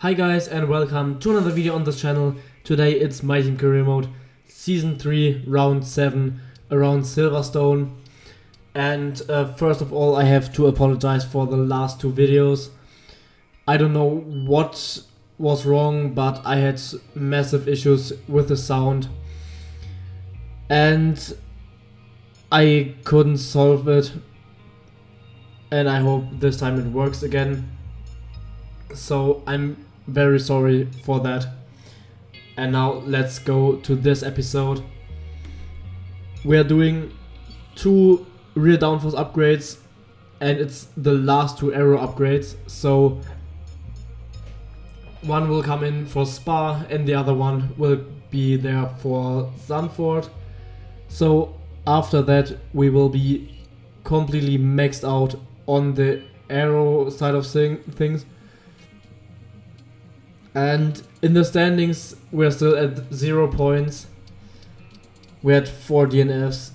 Hi guys and welcome to another video on this channel. Today it's My Team Career Mode Season 3 Round 7 around Silverstone. And first of all I have to apologize for the last two videos. I don't know what was wrong, but I had massive issues with the sound. And I couldn't solve it. And I hope this time it works again. So I'm very sorry for that. And now let's go to this episode. We are doing two rear downforce upgrades and it's the last two aero upgrades. So one will come in for Spa and the other one will be there for Zandvoort. So after that we will be completely maxed out on the aero side of things. And in the standings, we're still at 0 points. We had 4 DNFs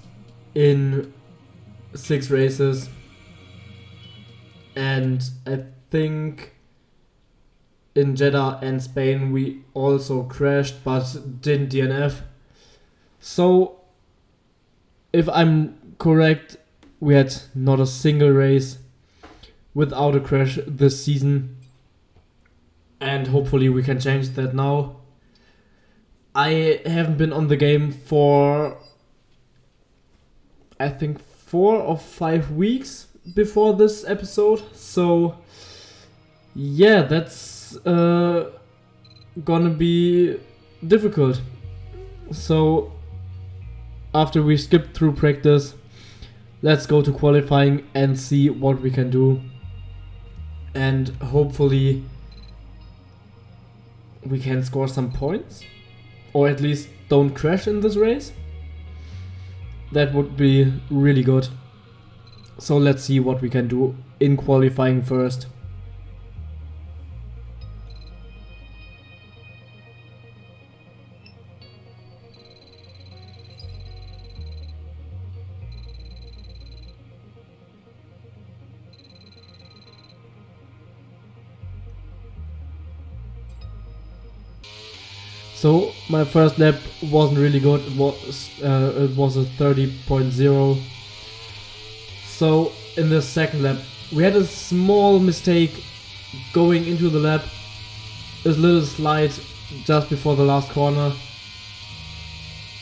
in 6 races. And I think in Jeddah and Spain we also crashed but didn't DNF. So if I'm correct, we had not a single race without a crash this season. And hopefully we can change that now. I haven't been on the game for I think 4 or 5 weeks before this episode. So yeah, that's gonna be difficult. So after we skip through practice, let's go to qualifying and see what we can do. And hopefully we can score some points, or at least don't crash in this race. That would be really good. So let's see what we can do in qualifying first. So my first lap wasn't really good. It was a 30.0. So in the second lap we had a small mistake going into the lap. A little slide just before the last corner,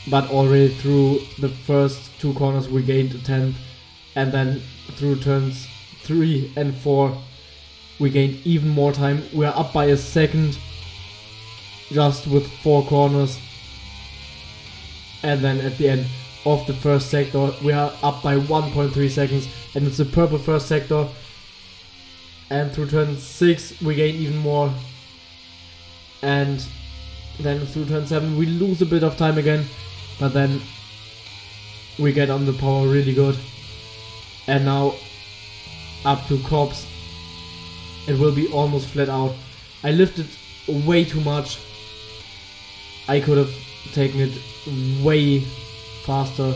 but already through the first 2 corners we gained a 10th, and then through turns 3 and 4 we gained even more time. We are up by a second just with 4 corners, and then at the end of the first sector we are up by 1.3 seconds, and it's a purple first sector, and through turn 6 we gain even more, and then through turn 7 we lose a bit of time again, but then we get on the power really good. And now up to Cops, it will be almost flat out. I lifted way too much. I could have taken it way faster,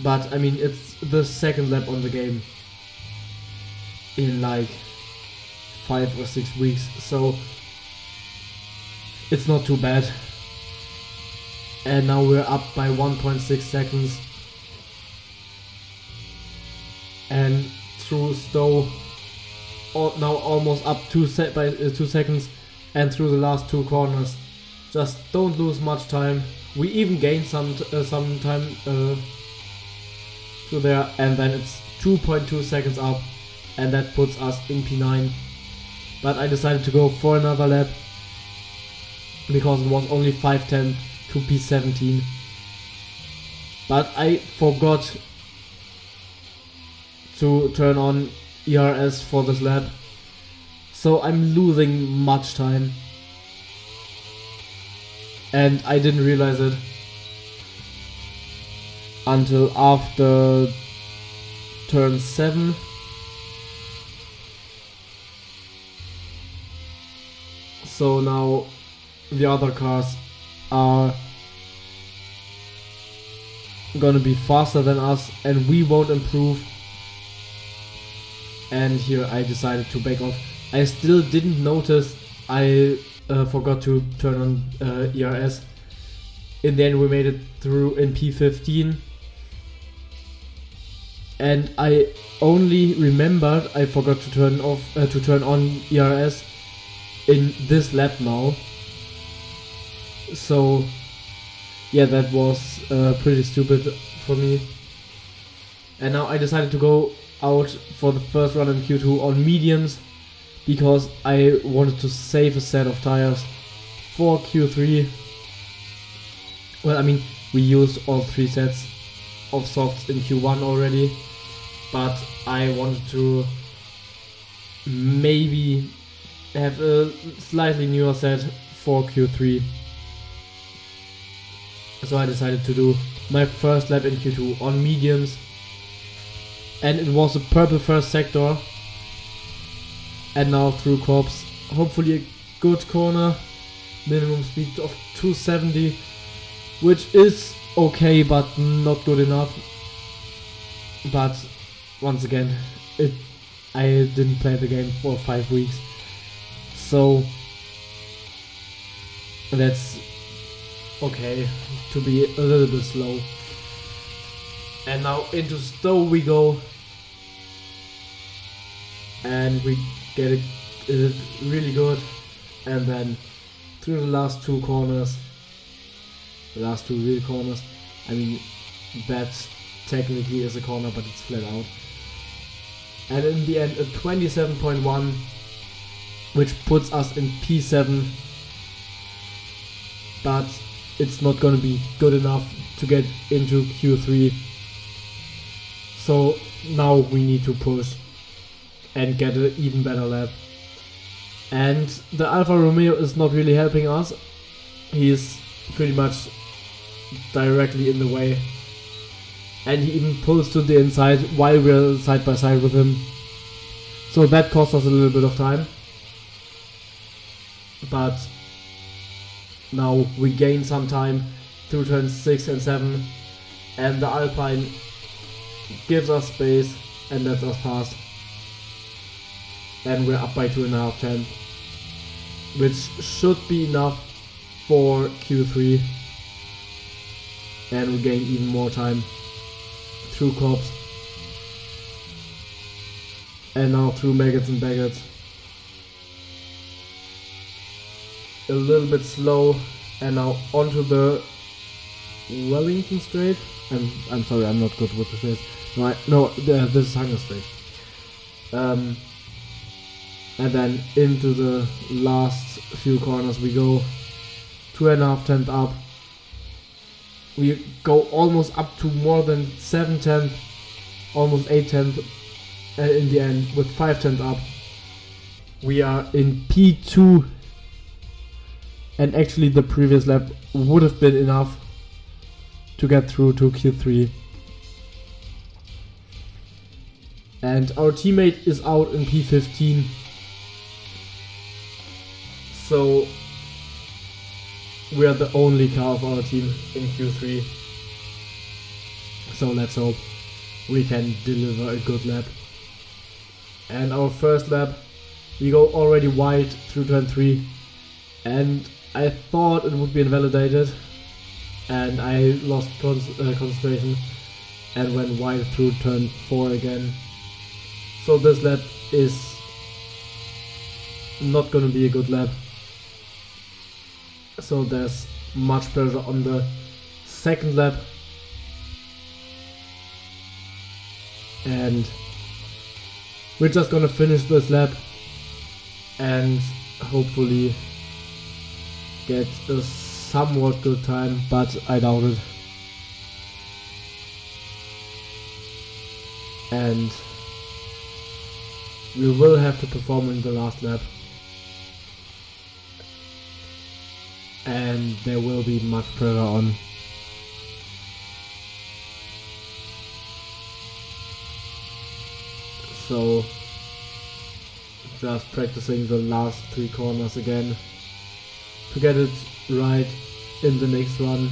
but I mean it's the second lap on the game in like 5 or 6 weeks, so it's not too bad. And now we're up by 1.6 seconds, and through Stowe now almost up 2 seconds, and through the last 2 corners. Just don't lose much time. We even gained some time through there, and then it's 2.2 seconds up, and that puts us in P9. But I decided to go for another lap because it was only 5:10 to P17. But I forgot to turn on ERS for this lap, so I'm losing much time. And I didn't realize it until after turn 7. So now the other cars are gonna be faster than us and we won't improve. And here I decided to back off. I still didn't notice I forgot to turn on ERS. In the end we made it through in P15, and I only remembered I forgot to turn on ERS in this lap now. So yeah, that was pretty stupid for me. And now I decided to go out for the first run in Q2 on mediums, because I wanted to save a set of tires for Q3. Well, I mean, we used all 3 sets of softs in Q1 already, but I wanted to maybe have a slightly newer set for Q3. So I decided to do my first lap in Q2 on mediums, and it was a purple first sector, and now through corps, hopefully a good corner, minimum speed of 270, which is okay but not good enough. But once again, I didn't play the game for 5 weeks, so that's okay to be a little bit slow. And now into Stowe we go, and we get it really good, and then through the last 2 corners, the last 2 real corners, I mean that technically is a corner but it's flat out, and in the end a 27.1, which puts us in P7, but it's not gonna be good enough to get into Q3. So now we need to push and get an even better lap. And the Alfa Romeo is not really helping us. He's pretty much directly in the way, and he even pulls to the inside while we're side by side with him. So that cost us a little bit of time. But now we gain some time through turns 6 and 7, and the Alpine gives us space and lets us pass, and we're up by 2.5 tenths, which should be enough for Q3, and we gain even more time through corps, and now through maggots and baggots. A little bit slow, and now onto the Wellington Straight. I'm sorry, I'm not good with the straights. This is Hunger Straight. And then into the last few corners we go, 2.5 tenths up. We go almost up to more than 7 tenths, almost 8 tenths, and in the end with 5 tenths up we are in P2, and actually the previous lap would have been enough to get through to Q3. And our teammate is out in P15, so we are the only car of our team in Q3. So let's hope we can deliver a good lap. And our first lap, we go already wide through turn 3, and I thought it would be invalidated, and I lost concentration and went wide through turn 4 again. So this lap is not gonna be a good lap. So there's much pressure on the second lap, and we're just gonna finish this lap and hopefully get a somewhat good time, but I doubt it. And we will have to perform in the last lap, and there will be much pressure on. So just practicing the last 3 corners again to get it right in the next run.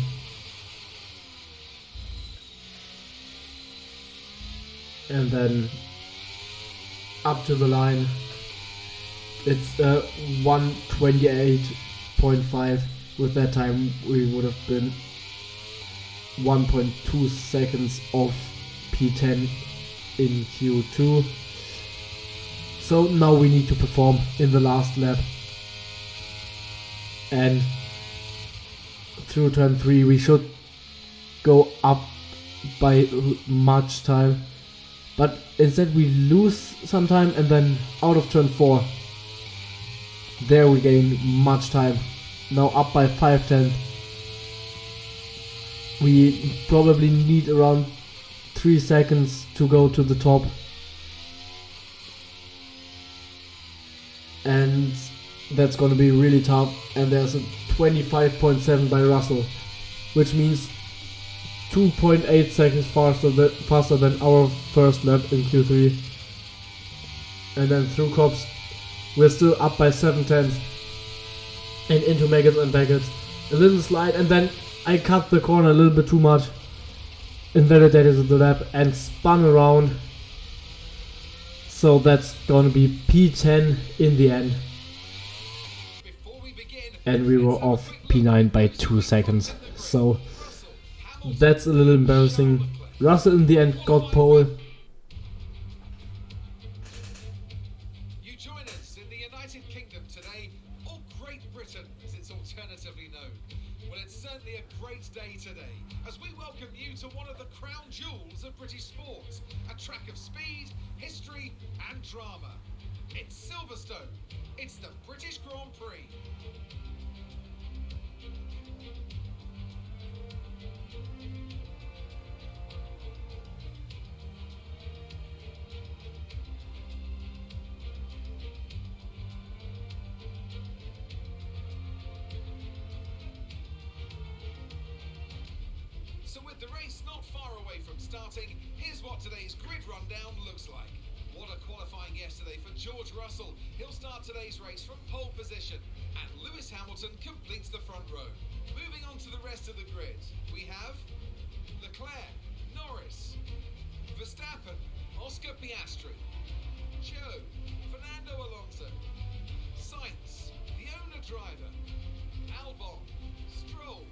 And then up to the line It's 1:28.5. With that time we would have been 1.2 seconds off P10 in Q2. So now we need to perform in the last lap, and through turn 3 we should go up by much time, but instead we lose some time, and then out of turn 4 there we gain much time, now up by 5/10. We probably need around 3 seconds to go to the top, and that's gonna be really tough. And there's a 25.7 by Russell, which means 2.8 seconds faster than our first lap in Q3. And then through Cops we're still up by 7/10, and into Maggots and Baggots, a little slide, and then I cut the corner a little bit too much, invalidated the lap and spun around. So that's gonna be P10 in the end. And we were off P9 by 2 seconds. So that's a little embarrassing. Russell in the end got pole. You join us in the United Kingdom today, or Great Britain as it's alternatively known. Well, it's certainly a great day today as we welcome you to one of the crown jewels of British sport, a track of speed, history and drama. It's Silverstone. It's the British Grand Prix. So with the race not far away from starting, here's what today's grid rundown looks like. What a qualifying yesterday for George Russell. He'll start today's race from pole position, and Lewis Hamilton completes the front row. Moving on to the rest of the grid, we have Leclerc, Norris, Verstappen, Oscar Piastri, Joe, Fernando Alonso, Sainz, the owner driver, Albon, Stroll,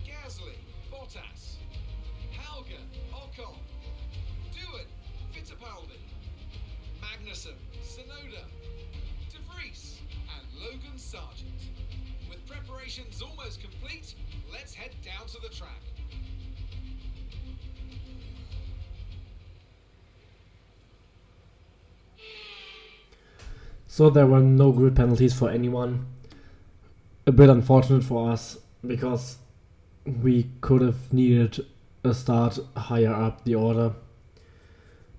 Gasly, Bottas, Helga, Ocon, Doohan, Fittipaldi, Magnussen, Tsunoda, De Vries, and Logan Sargent. With preparations almost complete, let's head down to the track. So there were no grid penalties for anyone. A bit unfortunate for us, because we could have needed a start higher up the order.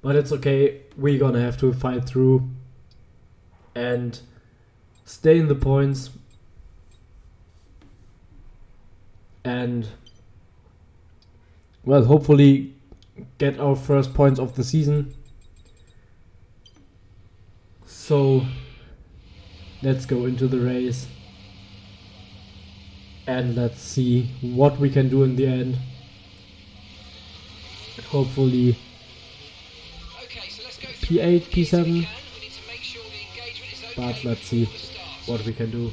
But it's okay, we're gonna have to fight through and stay in the points and, well, hopefully get our first points of the season. So let's go into the race and let's see what we can do in the end. Hopefully P8, P7, but let's see what we can do.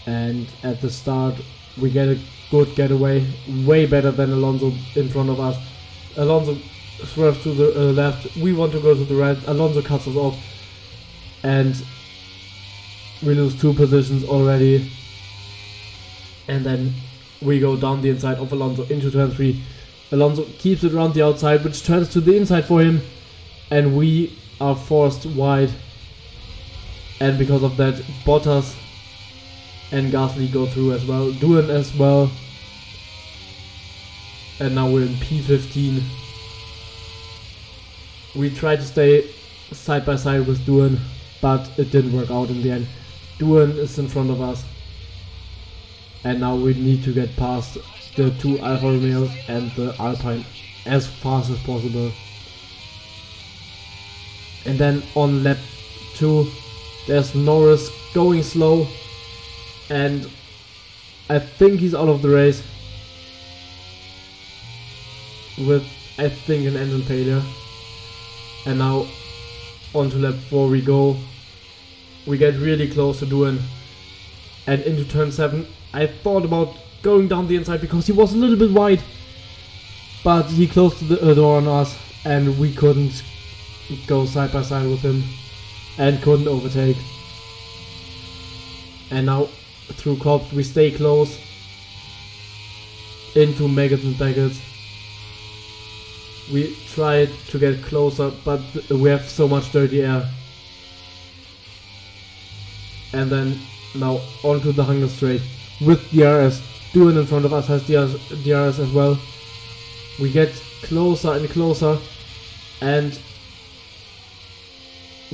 And at the start we get a good getaway, way better than Alonso in front of us. Alonso swerves to the left, we want to go to the right, Alonso cuts us off, and we lose 2 positions already. And then we go down the inside of Alonso into turn 3. Alonso keeps it around the outside, which turns to the inside for him, and we are forced wide. And because of that, Bottas and Gasly go through as well, Doohan as well. And now we're in P15. We tried to stay side by side with Doohan, but it didn't work out in the end. Doohan is in front of us, and now we need to get past the 2 Alfa Romeos and the Alpine as fast as possible. And then on lap 2 there's Norris going slow, and I think he's out of the race with, I think, an engine failure. And now onto lap 4 we go. We get really close to doing, and into turn 7 I thought about going down the inside because he was a little bit wide, but he closed the door on us and we couldn't go side by side with him and couldn't overtake. And now through cops we stay close into Maggots and Baggots. We try to get closer, but we have so much dirty air. And then now onto the Hunger Straight with DRS. Doing in front of us has DRS as well. We get closer and closer, and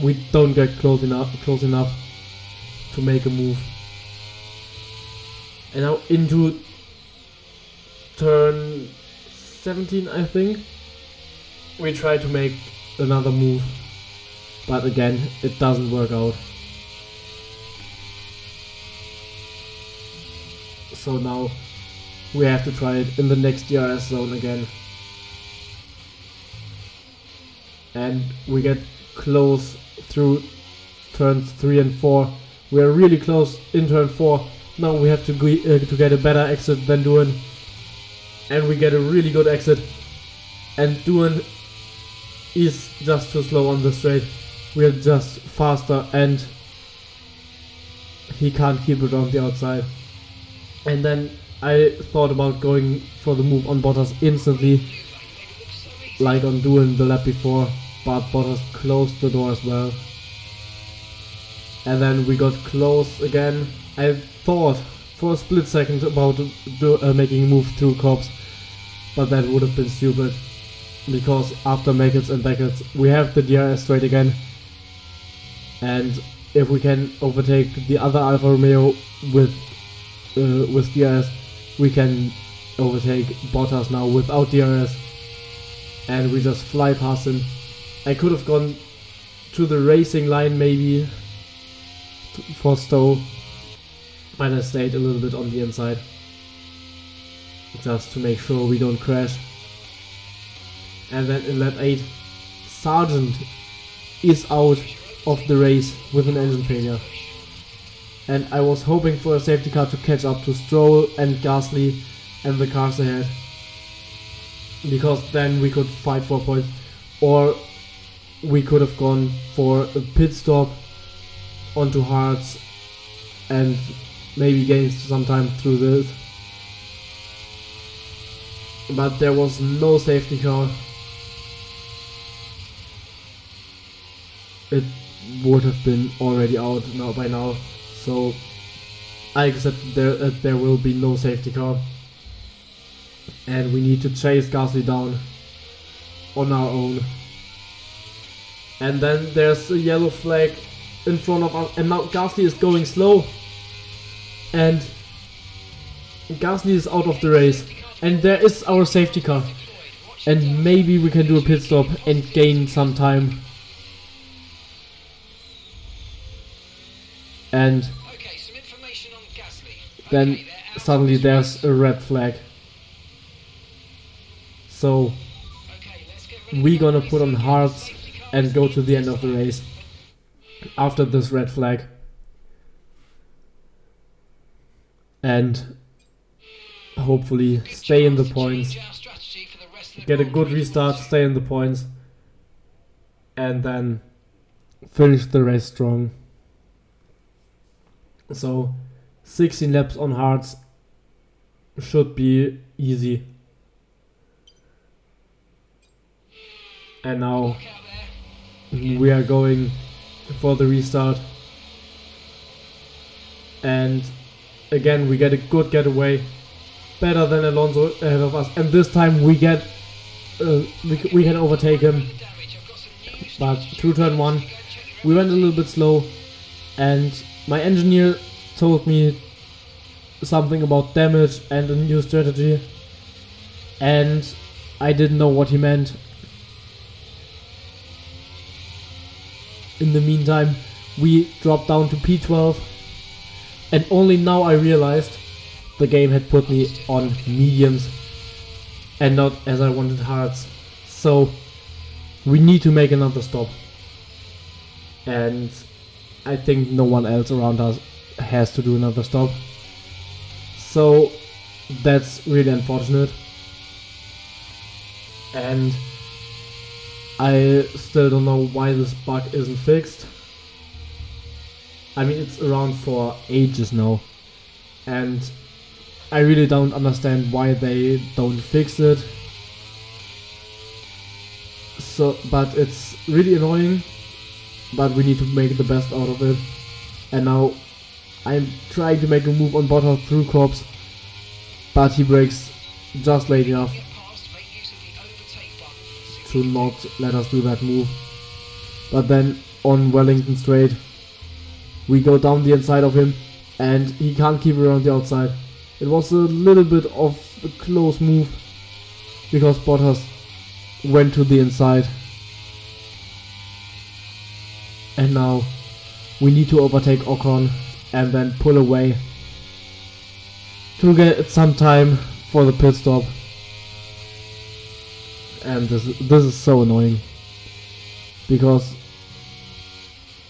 we don't get close enough to make a move. And now into turn 17, I think. We try to make another move, but again, it doesn't work out. So now we have to try it in the next DRS zone again. And we get close through turns 3 and 4. We are really close in turn 4. Now we have to get a better exit than Duan. And we get a really good exit. And Duan is just too slow on the straight. We are just faster and he can't keep it on the outside. And then I thought about going for the move on Bottas instantly, like on Duan the lap before, but Bottas closed the door as well. And then we got close again. I thought for a split second about making a move through cops, but that would have been stupid, because after Maggots and Baggots we have the DRS straight again, and if we can overtake the other Alfa Romeo with DRS, we can overtake Bottas now without DRS, and we just fly past him. I could have gone to the racing line maybe for Stowe, but I stayed a little bit on the inside just to make sure we don't crash. And then in lap 8, Sargent is out of the race with an engine failure. And I was hoping for a safety car to catch up to Stroll and Gasly and the cars ahead, because then we could fight for points, or we could have gone for a pit stop onto hards and maybe gain some time through this. But there was no safety car. It would have been already out now by now. So I accept there will be no safety car, and we need to chase Gasly down on our own. And then there's a yellow flag in front of us, and now Gasly is going slow, and Gasly is out of the race, and there is our safety car, and maybe we can do a pit stop and gain some time. And then suddenly there's a red flag. So we're gonna put on hards and go to the end of the race after this red flag. And hopefully stay in the points, get a good restart, stay in the points, and then finish the race strong. So 16 laps on hards should be easy. And now we are going for the restart, and again we get a good getaway, better than Alonso ahead of us, and this time we get we can overtake him. But through turn 1 we went a little bit slow, and my engineer told me something about damage and a new strategy, and I didn't know what he meant. In the meantime, we dropped down to P12, and only now I realized the game had put me on mediums and not as I wanted hards. So we need to make another stop. and I think no one else around us has to do another stop. So that's really unfortunate, and I still don't know why this bug isn't fixed. I mean, it's around for ages now, and I really don't understand why they don't fix it. So, but it's really annoying, but we need to make the best out of it. And now I'm trying to make a move on Bottas through Corps, but he brakes just late enough to not let us do that move. But then on Wellington Straight, we go down the inside of him and he can't keep around the outside. It was a little bit of a close move because Bottas went to the inside. And now we need to overtake Ocon and then pull away to get some time for the pit stop. And this is so annoying because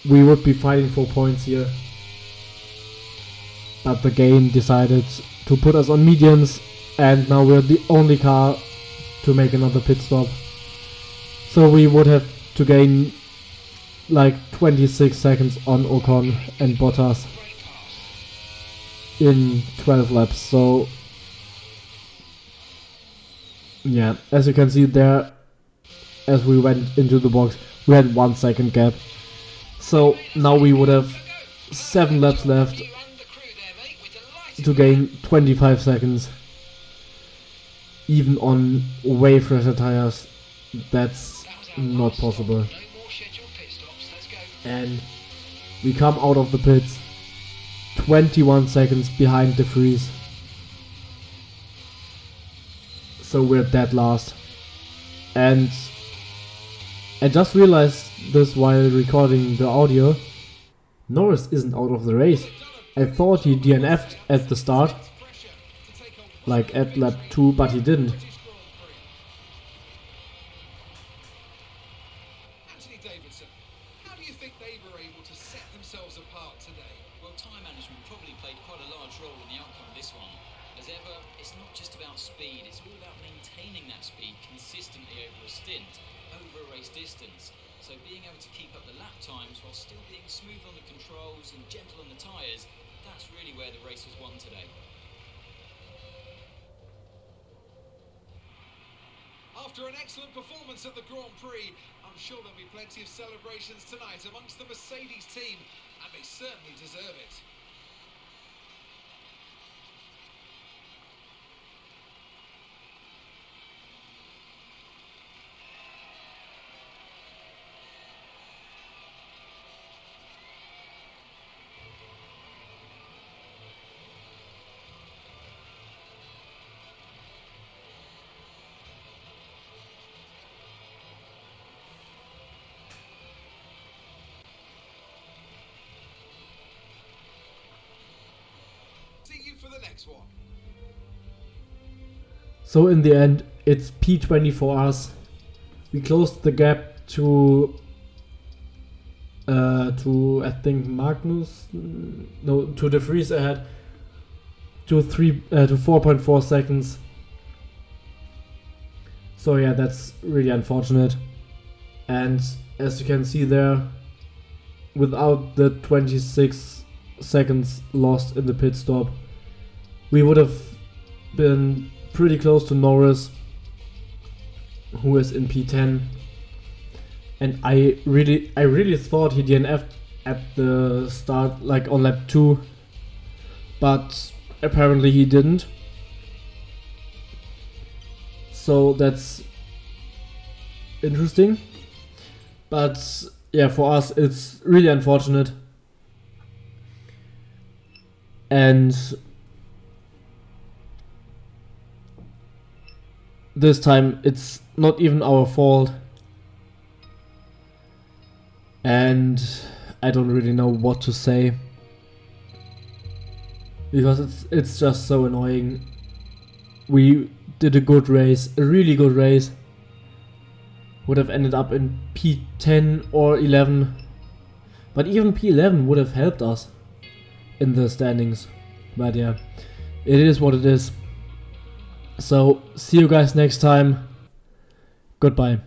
we would be fighting for points here, but the game decided to put us on mediums, and now we're the only car to make another pit stop. So we would have to gain like 26 seconds on Ocon and Bottas in 12 laps. So yeah, as you can see there, as we went into the box, we had 1 second gap. So now we would have 7 laps left to gain 25 seconds. Even on way fresher tires, that's not possible. And we come out of the pits 21 seconds behind De Vries. So we're dead last. And I just realized this while recording the audio. Norris isn't out of the race. I thought he DNF'd at the start, like at lap 2, but he didn't. How do you think they were able to set themselves apart today? Well, time management probably played quite a large role in the outcome of this one. As ever, it's not just about speed, it's all about maintaining that speed consistently over a stint, over a race distance. So being able to keep up the lap times while still being smooth on the controls and gentle on the tyres, that's really where the race was won today. After an excellent performance at the Grand Prix, I'm sure there'll be plenty of celebrations tonight amongst the Mercedes team, and they certainly deserve it. See you for the next one. So in the end, it's P20 for us. We closed the gap to I think Magnus, no, to De Vries ahead, to 4.4 seconds. So yeah, that's really unfortunate. And as you can see there, without the 26 seconds lost in the pit stop, we would have been pretty close to Norris, who is in P10. And I really thought he DNF'd at the start, like on lap 2, but apparently he didn't. So that's interesting. But yeah, for us it's really unfortunate. And this time it's not even our fault. And I don't really know what to say, because it's just so annoying. We did a good race, a really good race. Would have ended up in P10 or 11, But even P11 would have helped us in the standings. But yeah, it is what it is. So, see you guys next time. Goodbye.